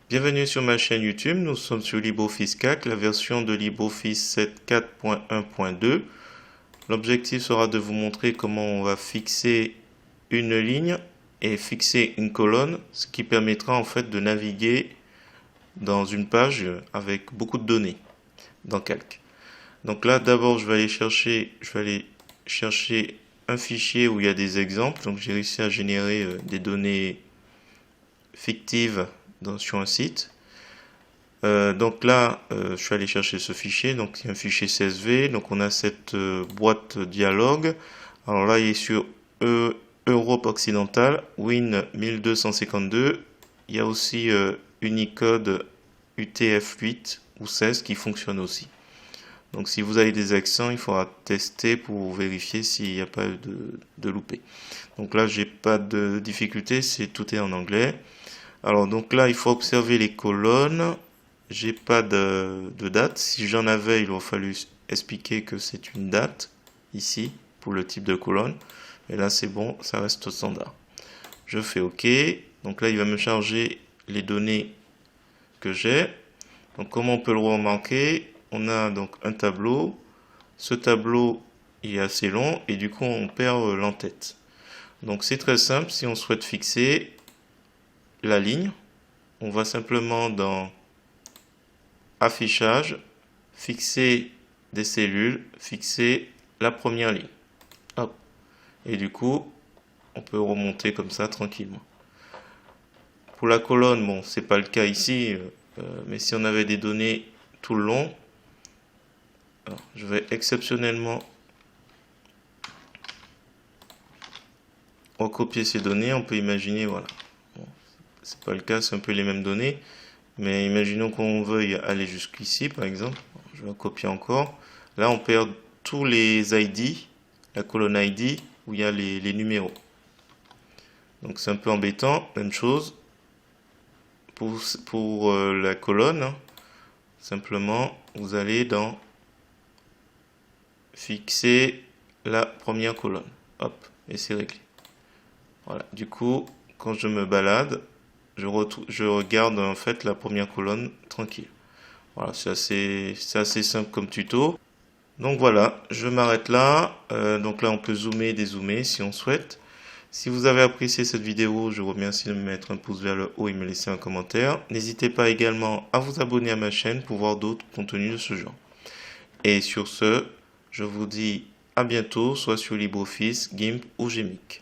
Bienvenue sur ma chaîne YouTube, nous sommes sur LibreOffice Calc, la version de LibreOffice 7.4.1.2. L'objectif sera de vous montrer comment on va fixer une ligne et fixer une colonne, ce qui permettra en fait de naviguer dans une page avec beaucoup de données dans Calc. Donc là d'abord je vais aller chercher un fichier où il y a des exemples. Donc j'ai réussi à générer des données fictives sur un site. Donc là, je suis allé chercher ce fichier, donc c'est un fichier CSV, donc on a cette boîte dialogue. Alors là, il est sur Europe occidentale, Win 1252. Il y a aussi Unicode UTF-8 ou 16 qui fonctionne aussi. Donc si vous avez des accents, il faudra tester pour vérifier s'il n'y a pas de loupé. Donc là, j'ai pas de difficulté, tout est en anglais. Alors donc là, il faut observer les colonnes. J'ai pas de date. Si j'en avais, il aurait fallu expliquer que c'est une date ici pour le type de colonne. Et là, c'est bon, ça reste standard. Je fais OK. Donc là, il va me charger les données que j'ai. Donc comme on peut le remarquer, on a donc un tableau. Ce tableau, il est assez long et du coup, on perd l'entête. Donc c'est très simple. Si on souhaite fixer la ligne, on va simplement dans Affichage, fixer des cellules, fixer la première ligne. Hop. Et du coup, on peut remonter comme ça tranquillement. Pour la colonne, bon, c'est pas le cas ici, mais si on avait des données tout le long, alors, je vais exceptionnellement recopier ces données. On peut imaginer, voilà. Bon, c'est pas le cas, c'est un peu les mêmes données. Mais imaginons qu'on veuille aller jusqu'ici, par exemple. Je vais copier encore. Là, on perd tous les ID, la colonne ID, où il y a les numéros. Donc, c'est un peu embêtant. Même chose pour la colonne. Simplement, vous allez dans Fixer la première colonne. Hop, et c'est réglé. Voilà. Du coup, quand je me balade, je regarde en fait la première colonne tranquille. Voilà, c'est assez simple comme tuto. Donc voilà, je m'arrête là. Donc là, on peut zoomer, dézoomer si on souhaite. Si vous avez apprécié cette vidéo, je vous remercie de me mettre un pouce vers le haut et me laisser un commentaire. N'hésitez pas également à vous abonner à ma chaîne pour voir d'autres contenus de ce genre. Et sur ce, je vous dis à bientôt, soit sur LibreOffice, GIMP ou Gmic.